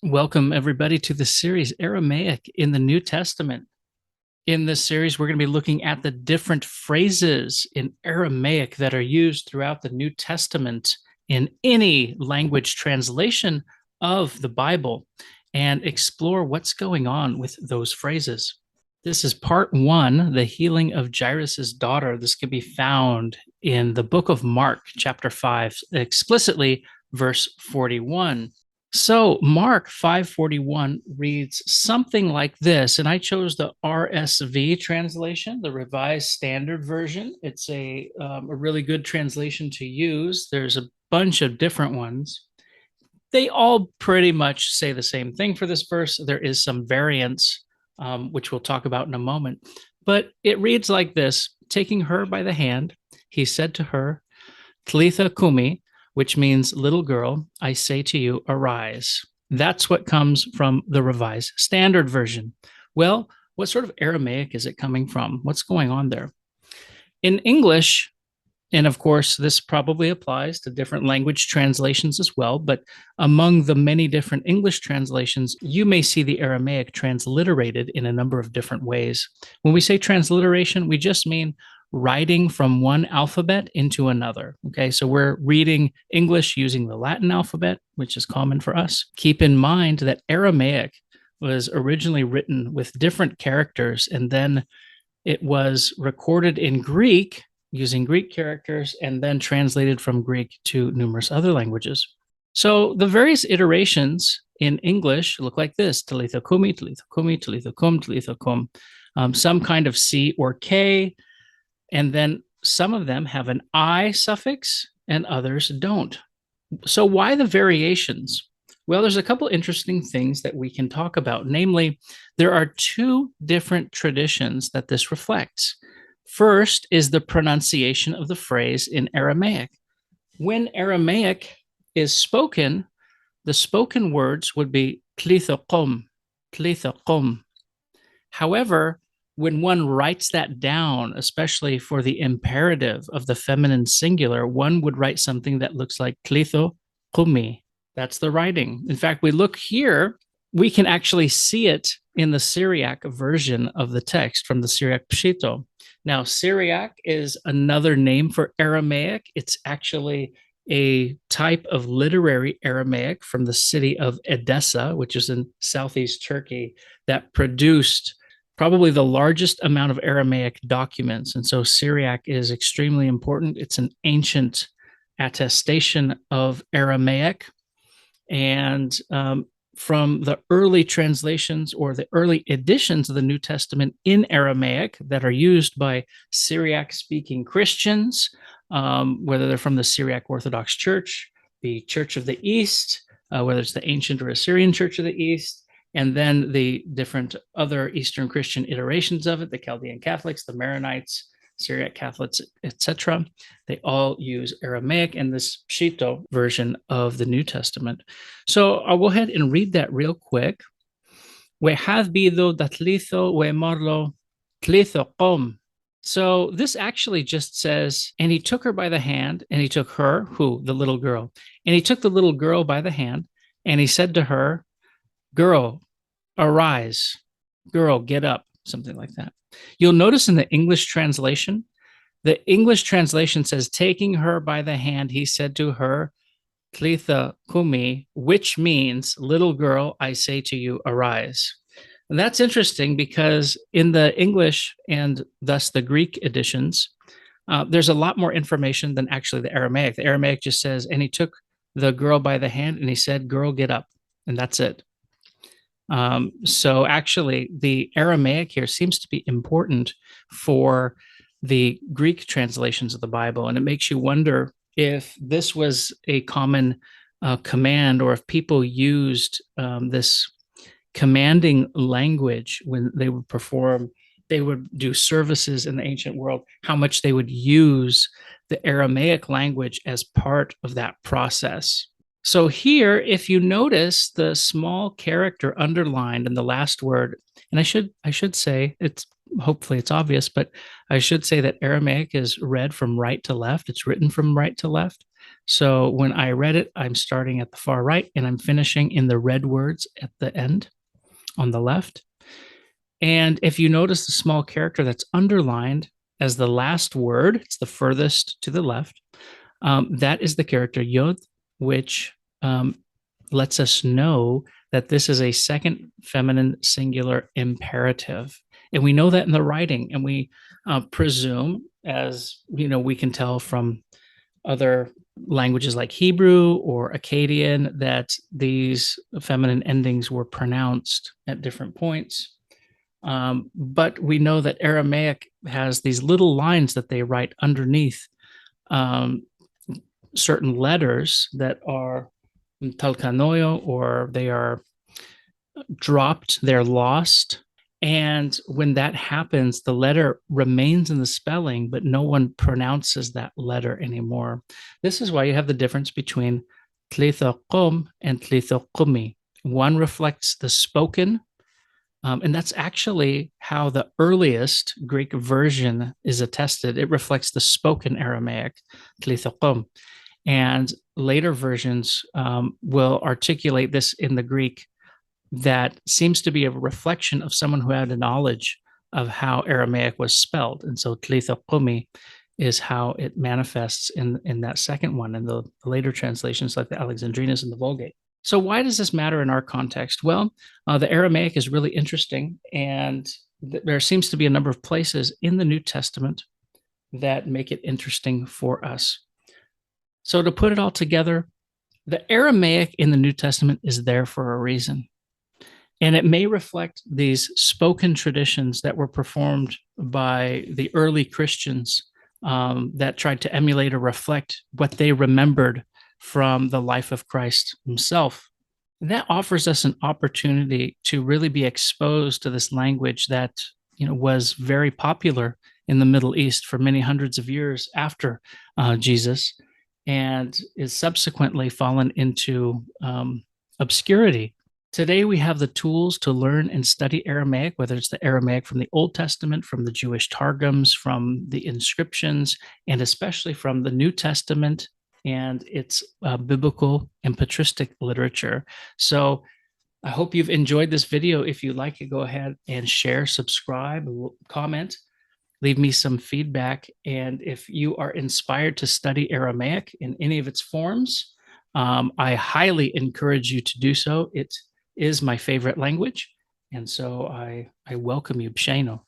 Welcome, everybody, to the series Aramaic in the New Testament. In this series, we're going to be looking at the different phrases in Aramaic that are used throughout the New Testament in any language translation of the Bible and explore what's going on with those phrases. This is part one, the healing of Jairus' daughter. This can be found in the book of Mark, chapter 5, explicitly verse 41. So Mark 5:41 reads something like this, and I chose the RSV translation, the Revised Standard Version. It's a really good translation to use. There's a bunch of different ones. They all pretty much say the same thing for this verse. There is some variance, which we'll talk about in a moment. But it reads like this: taking her by the hand, he said to her, Talitha Kumi, which means little girl, I say to you, arise. That's what comes from the Revised Standard Version. Well, what sort of Aramaic is it coming from? What's going on there? In English, and of course, this probably applies to different language translations as well, but among the many different English translations, you may see the Aramaic transliterated in a number of different ways. When we say transliteration, we just mean writing from one alphabet into another. Okay, so we're reading English using the Latin alphabet, which is common for us. Keep in mind that Aramaic was originally written with different characters, and then it was recorded in Greek using Greek characters and then translated from Greek to numerous other languages. So the various iterations in English look like this: Talitha Kumi, Talitha Kumi, Talitha Kum, Talitha Kum. Some kind of C or K, and then some of them have an I suffix and others don't. So why the variations? Well, there's a couple interesting things that we can talk about. Namely, there are two different traditions that this reflects. First is the pronunciation of the phrase in Aramaic. When Aramaic is spoken, the spoken words would be Talitha Kum, Talitha Kum. However, when one writes that down, especially for the imperative of the feminine singular, one would write something that looks like Talitha Kumi. That's the writing. In fact, we look here, we can actually see it in the Syriac version of the text from the Syriac Pshito. Now, Syriac is another name for Aramaic. It's actually a type of literary Aramaic from the city of Edessa, which is in southeast Turkey, that produced probably the largest amount of Aramaic documents. And so Syriac is extremely important. It's an ancient attestation of Aramaic. And from the early translations or the early editions of the New Testament in Aramaic that are used by Syriac-speaking Christians, whether they're from the Syriac Orthodox Church, the Church of the East, whether it's the ancient or Assyrian Church of the East, and then the different other Eastern Christian iterations of it, the Chaldean Catholics, the Maronites, Syriac Catholics, etc. They all use Aramaic and this Pshito version of the New Testament. So I'll go ahead and read that real quick. We'hadbido datlizo wemarlo tlitho qom. So this actually just says, and he took her by the hand, and he took her, who? The little girl. And he took the little girl by the hand, and he said to her, girl, arise. Girl, get up. Something like that. You'll notice in the English translation says, taking her by the hand, he said to her, Talitha Kumi, which means, little girl, I say to you, arise. And that's interesting because in the English and thus the Greek editions, there's a lot more information than actually the Aramaic. The Aramaic just says, and he took the girl by the hand and he said, girl, get up. And that's it. So actually, the Aramaic here seems to be important for the Greek translations of the Bible. And it makes you wonder if this was a common command, or if people used this commanding language when they would do services in the ancient world, how much they would use the Aramaic language as part of that process. So here, if you notice the small character underlined in the last word, and I should say, hopefully it's obvious, but I should say that Aramaic is read from right to left. It's written from right to left. So when I read it, I'm starting at the far right and I'm finishing in the red words at the end on the left. And if you notice the small character that's underlined as the last word, it's the furthest to the left, that is the character yod, which lets us know that this is a second feminine singular imperative. And we know that in the writing, and we presume, as you know, we can tell from other languages like Hebrew or Akkadian, that these feminine endings were pronounced at different points. But we know that Aramaic has these little lines that they write underneath um, certain letters that are talcanoio, or they are dropped, they're lost. And when that happens, the letter remains in the spelling, but no one pronounces that letter anymore. This is why you have the difference between Talitha Kumi and Talitha Kumi. One reflects the spoken, and that's actually how the earliest Greek version is attested. It reflects the spoken Aramaic, Talitha Kumi. And later versions will articulate this in the Greek that seems to be a reflection of someone who had a knowledge of how Aramaic was spelled. And so Talitha Kumi is how it manifests in that second one, and the later translations like the Alexandrinus and the Vulgate. So why does this matter in our context? Well, the Aramaic is really interesting, and there seems to be a number of places in the New Testament that make it interesting for us. So to put it all together, the Aramaic in the New Testament is there for a reason. And it may reflect these spoken traditions that were performed by the early Christians that tried to emulate or reflect what they remembered from the life of Christ himself. That offers us an opportunity to really be exposed to this language that was very popular in the Middle East for many hundreds of years after Jesus, and is subsequently fallen into obscurity. Today, we have the tools to learn and study Aramaic, whether it's the Aramaic from the Old Testament, from the Jewish Targums, from the inscriptions, and especially from the New Testament and its biblical and patristic literature. So I hope you've enjoyed this video. If you like it, go ahead and share, subscribe, comment, leave me some feedback. And if you are inspired to study Aramaic in any of its forms, I highly encourage you to do so. It is my favorite language. And so I welcome you, B'Sheino.